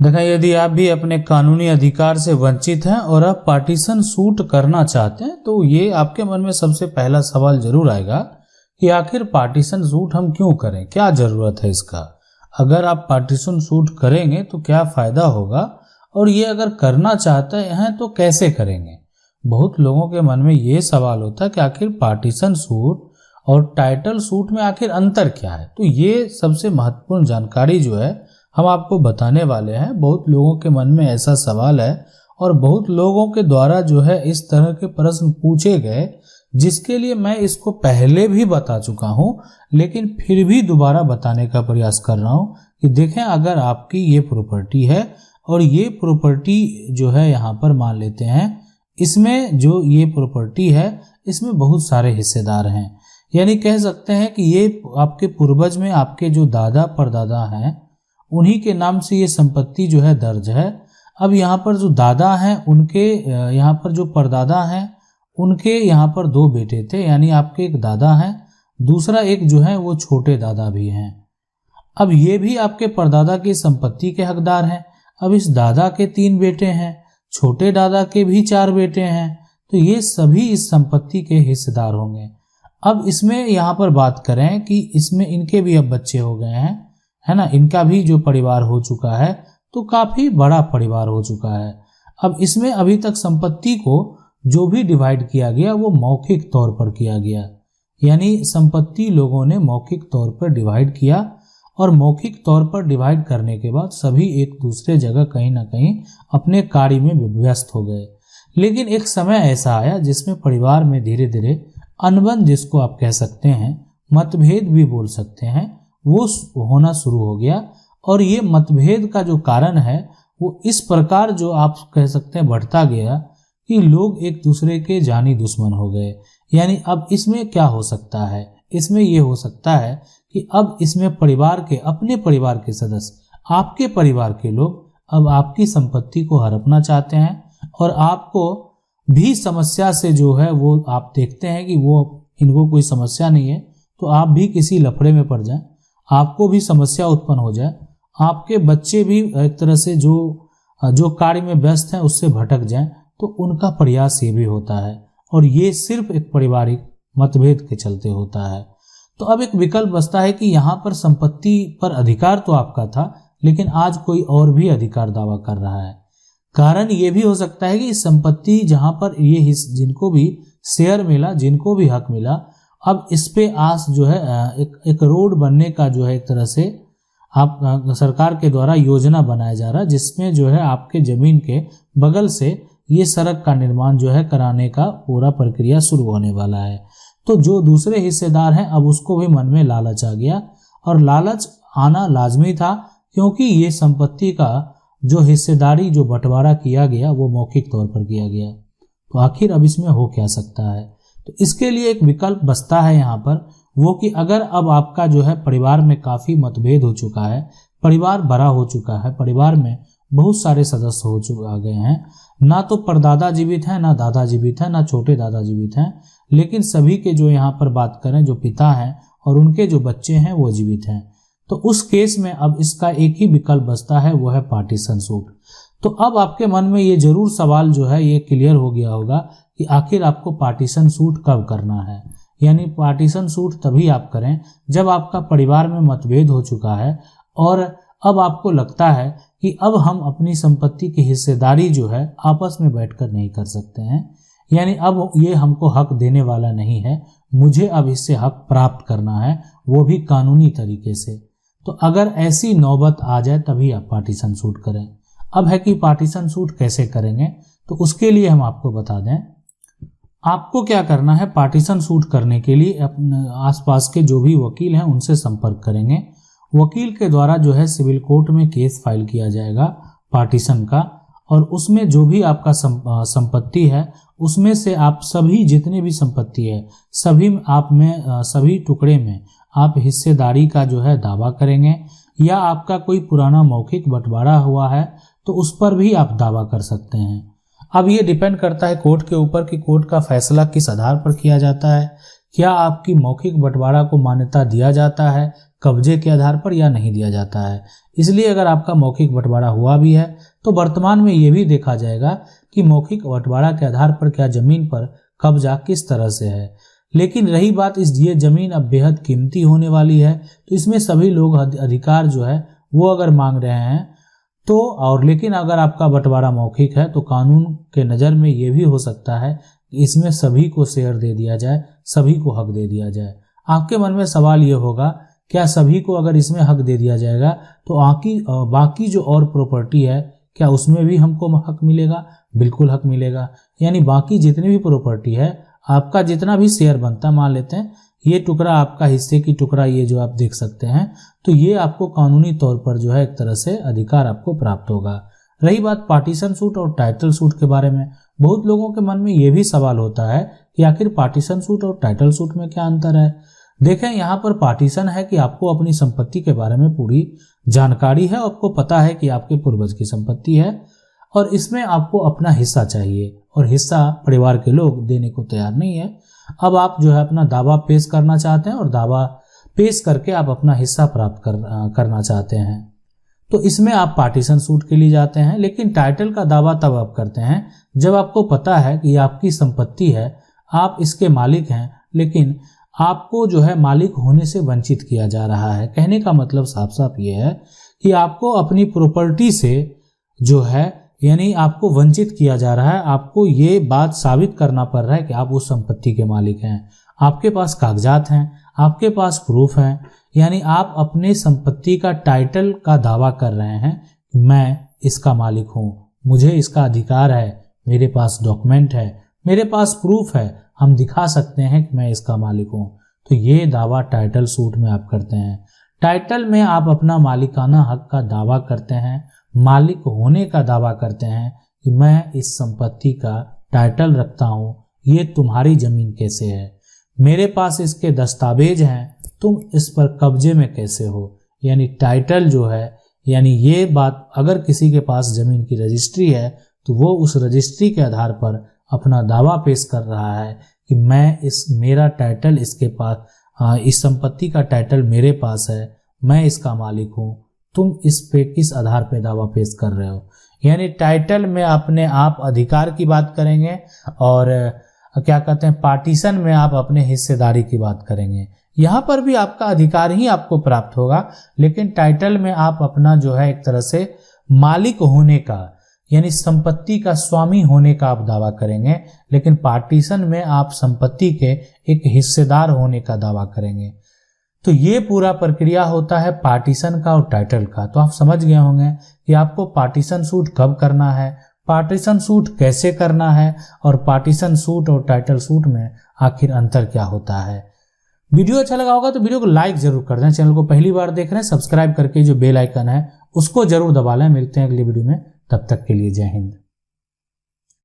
देखा, यदि आप भी अपने कानूनी अधिकार से वंचित हैं और आप पार्टीशन सूट करना चाहते हैं तो ये आपके मन में सबसे पहला सवाल जरूर आएगा कि आखिर पार्टीशन सूट हम क्यों करें, क्या जरूरत है इसका। अगर आप पार्टीशन सूट करेंगे तो क्या फायदा होगा, और ये अगर करना चाहते हैं तो कैसे करेंगे। बहुत लोगों के मन में ये सवाल होता है कि आखिर पार्टीशन सूट और टाइटल सूट में आखिर अंतर क्या है। तो ये सबसे महत्वपूर्ण जानकारी जो है हम आपको बताने वाले हैं। बहुत लोगों के मन में ऐसा सवाल है और बहुत लोगों के द्वारा जो है इस तरह के प्रश्न पूछे गए, जिसके लिए मैं इसको पहले भी बता चुका हूं, लेकिन फिर भी दोबारा बताने का प्रयास कर रहा हूं कि देखें, अगर आपकी ये प्रॉपर्टी है और ये प्रॉपर्टी जो है यहाँ पर मान लेते हैं, इसमें जो ये प्रॉपर्टी है इसमें बहुत सारे हिस्सेदार हैं। यानी कह सकते हैं कि ये आपके पूर्वज में आपके जो दादा परदादा हैं उन्हीं के नाम से ये संपत्ति जो है दर्ज है। अब यहाँ पर जो दादा हैं उनके यहाँ पर जो परदादा हैं उनके यहाँ पर 2 बेटे थे, यानी आपके एक दादा हैं, दूसरा एक जो है वो छोटे दादा भी हैं। अब ये भी आपके परदादा की संपत्ति के हकदार हैं। अब इस दादा के 3 बेटे हैं, छोटे दादा के भी 4 बेटे हैं, तो ये सभी इस संपत्ति के हिस्सेदार होंगे। अब इसमें यहाँ पर बात करें कि इसमें इनके भी अब बच्चे हो गए हैं, है ना, इनका भी जो परिवार हो चुका है तो काफी बड़ा परिवार हो चुका है। अब इसमें अभी तक संपत्ति को जो भी डिवाइड किया गया वो मौखिक तौर पर किया गया, यानी संपत्ति लोगों ने मौखिक तौर पर डिवाइड किया, और मौखिक तौर पर डिवाइड करने के बाद सभी एक दूसरे जगह कहीं ना कहीं अपने कार्य में व्यस्त हो गए। लेकिन एक समय ऐसा आया जिसमें परिवार में धीरे धीरे अनबन, जिसको आप कह सकते हैं, मतभेद भी बोल सकते हैं, वो होना शुरू हो गया। और ये मतभेद का जो कारण है वो इस प्रकार जो आप कह सकते हैं बढ़ता गया कि लोग एक दूसरे के जानी दुश्मन हो गए। यानी अब इसमें क्या हो सकता है, इसमें ये हो सकता है कि अब इसमें परिवार के, अपने परिवार के सदस्य, आपके परिवार के लोग अब आपकी संपत्ति को हड़पना चाहते हैं, और आपको भी समस्या से जो है वो आप देखते हैं कि वो इनको कोई समस्या नहीं है, तो आप भी किसी लफड़े में पड़ जाएं, आपको भी समस्या उत्पन्न हो जाए, आपके बच्चे भी एक तरह से जो कार्य में व्यस्त हैं उससे भटक जाएं, तो उनका प्रयास ये भी होता है, और ये सिर्फ एक पारिवारिक मतभेद के चलते होता है। तो अब एक विकल्प बचता है कि यहाँ पर संपत्ति पर अधिकार तो आपका था, लेकिन आज कोई और भी अधिकार दावा कर रहा है। कारण ये भी हो सकता है कि संपत्ति जहाँ पर ये जिनको भी शेयर मिला, जिनको भी हक मिला, अब इस पे आस जो है एक रोड बनने का जो है एक तरह से आप सरकार के द्वारा योजना बनाया जा रहा है, जिसमें जो है आपके जमीन के बगल से ये सड़क का निर्माण जो है कराने का पूरा प्रक्रिया शुरू होने वाला है। तो जो दूसरे हिस्सेदार हैं अब उसको भी मन में लालच आ गया, और लालच आना लाजमी था, क्योंकि ये संपत्ति का जो हिस्सेदारी, जो बंटवारा किया गया वो मौखिक तौर पर किया गया। तो आखिर अब इसमें हो क्या सकता है। तो इसके लिए एक विकल्प बचता है यहाँ पर, वो कि अगर अब आपका जो है परिवार में काफ़ी मतभेद हो चुका है, परिवार बड़ा हो चुका है, परिवार में बहुत सारे सदस्य आ गए हैं, ना तो परदादा जीवित हैं, ना दादा जीवित हैं, ना छोटे दादा जीवित हैं, लेकिन सभी के जो यहाँ पर बात करें जो पिता हैं और उनके जो बच्चे हैं वो जीवित हैं, तो उस केस में अब इसका एक ही विकल्प बचता है, वो है पार्टीशन सूट। तो अब आपके मन में ये जरूर सवाल जो है ये क्लियर हो गया होगा कि आखिर आपको पार्टीशन सूट कब करना है। यानी पार्टीशन सूट तभी आप करें जब आपका परिवार में मतभेद हो चुका है और अब आपको लगता है कि अब हम अपनी संपत्ति की हिस्सेदारी जो है आपस में बैठकर नहीं कर सकते हैं, यानी अब ये हमको हक देने वाला नहीं है, मुझे अब इससे हक प्राप्त करना है, वो भी कानूनी तरीके से। तो अगर ऐसी नौबत आ जाए तभी आप पार्टीशन सूट करें। अब है कि पार्टीशन सूट कैसे करेंगे, तो उसके लिए हम आपको बता दें, आपको क्या करना है। पार्टीशन सूट करने के लिए अपने आसपास के जो भी वकील हैं उनसे संपर्क करेंगे। वकील के द्वारा जो है सिविल कोर्ट में केस फाइल किया जाएगा पार्टीशन का, और उसमें जो भी आपका संपत्ति है उसमें से आप सभी जितने भी संपत्ति है सभी आप में सभी टुकड़े में आप हिस्सेदारी का जो है दावा करेंगे, या आपका कोई पुराना मौखिक बंटवारा हुआ है तो उस पर भी आप दावा कर सकते हैं। अब ये डिपेंड करता है कोर्ट के ऊपर कि कोर्ट का फैसला किस आधार पर किया जाता है। क्या आपकी मौखिक बंटवारा को मान्यता दिया जाता है, कब्जे के आधार पर या नहीं दिया जाता है। इसलिए अगर आपका मौखिक बंटवारा हुआ भी है तो वर्तमान में ये भी देखा जाएगा कि मौखिक बंटवारा के आधार पर क्या जमीन पर कब्जा किस तरह से है। लेकिन रही बात ये जमीन अब बेहद कीमती होने वाली है, तो इसमें सभी लोग अधिकार जो है वो अगर मांग रहे हैं तो, और लेकिन अगर आपका बंटवारा मौखिक है तो कानून के नज़र में ये भी हो सकता है कि इसमें सभी को शेयर दे दिया जाए, सभी को हक दे दिया जाए। आपके मन में सवाल ये होगा, क्या सभी को अगर इसमें हक दे दिया जाएगा तो बाकी जो और प्रॉपर्टी है क्या उसमें भी हमको हक मिलेगा? बिल्कुल हक मिलेगा। यानी बाकी जितनी भी प्रॉपर्टी है, आपका जितना भी शेयर बनता, मान लेते हैं ये टुकड़ा आपका हिस्से की टुकड़ा, ये जो आप देख सकते हैं, तो ये आपको कानूनी तौर पर जो है एक तरह से अधिकार आपको प्राप्त होगा। रही बात पार्टीशन सूट और टाइटल सूट के बारे में, बहुत लोगों के मन में ये भी सवाल होता है कि आखिर पार्टीशन सूट और टाइटल सूट में क्या अंतर है। देखें, यहाँ पर पार्टीशन है कि आपको अपनी संपत्ति के बारे में पूरी जानकारी है, आपको पता है कि आपके पूर्वज की संपत्ति है और इसमें आपको अपना हिस्सा चाहिए और हिस्सा परिवार के लोग देने को तैयार नहीं है। अब आप जो है अपना दावा पेश करना चाहते हैं और दावा पेश करके आप अपना हिस्सा प्राप्त करना चाहते हैं, तो इसमें आप पार्टीशन सूट के लिए जाते हैं। लेकिन टाइटल का दावा तब आप करते हैं जब आपको पता है कि आपकी संपत्ति है, आप इसके मालिक हैं, लेकिन आपको जो है मालिक होने से वंचित किया जा रहा है। कहने का मतलब साफ साफ ये है कि आपको अपनी प्रॉपर्टी से जो है यानी आपको वंचित किया जा रहा है। आपको ये बात साबित करना पड़ रहा है कि आप उस संपत्ति के मालिक हैं, आपके पास कागजात हैं, आपके पास प्रूफ हैं, यानी आप अपने संपत्ति का टाइटल का दावा कर रहे हैं, मैं इसका मालिक हूँ, मुझे इसका अधिकार है, मेरे पास डॉक्यूमेंट है, मेरे पास प्रूफ है, हम दिखा सकते हैं कि मैं इसका मालिक हूँ। तो ये दावा टाइटल सूट में आप करते हैं। टाइटल में आप अपना मालिकाना हक का दावा करते हैं, मालिक होने का दावा करते हैं कि मैं इस संपत्ति का टाइटल रखता हूँ, ये तुम्हारी जमीन कैसे है, मेरे पास इसके दस्तावेज हैं, तुम इस पर कब्जे में कैसे हो। यानी टाइटल जो है, यानी ये बात अगर किसी के पास जमीन की रजिस्ट्री है तो वो उस रजिस्ट्री के आधार पर अपना दावा पेश कर रहा है कि मैं मेरा टाइटल इसके पास, इस संपत्ति का टाइटल मेरे पास है, मैं इसका मालिक हूँ, तुम इस पे किस आधार पे दावा पेश कर रहे हो। यानी टाइटल में अपने आप अधिकार की बात करेंगे और क्या कहते हैं पार्टीशन में आप अपने हिस्सेदारी की बात करेंगे। यहाँ पर भी आपका अधिकार ही आपको प्राप्त होगा, लेकिन टाइटल में आप अपना जो है एक तरह से मालिक होने का यानी संपत्ति का स्वामी होने का आप दावा करेंगे, लेकिन पार्टीशन में आप संपत्ति के एक हिस्सेदार होने का दावा करेंगे। तो ये पूरा प्रक्रिया होता है पार्टीशन का और टाइटल का। तो आप समझ गए होंगे कि आपको पार्टीशन सूट कब करना है, पार्टीशन सूट कैसे करना है और पार्टीशन सूट और टाइटल सूट में आखिर अंतर क्या होता है। वीडियो अच्छा लगा होगा तो वीडियो को लाइक जरूर कर दें। चैनल को पहली बार देख रहे हैं, सब्सक्राइब करके जो बेल आइकन है उसको जरूर दबा लें। मिलते हैं अगली वीडियो में, तब तक के लिए जय हिंद।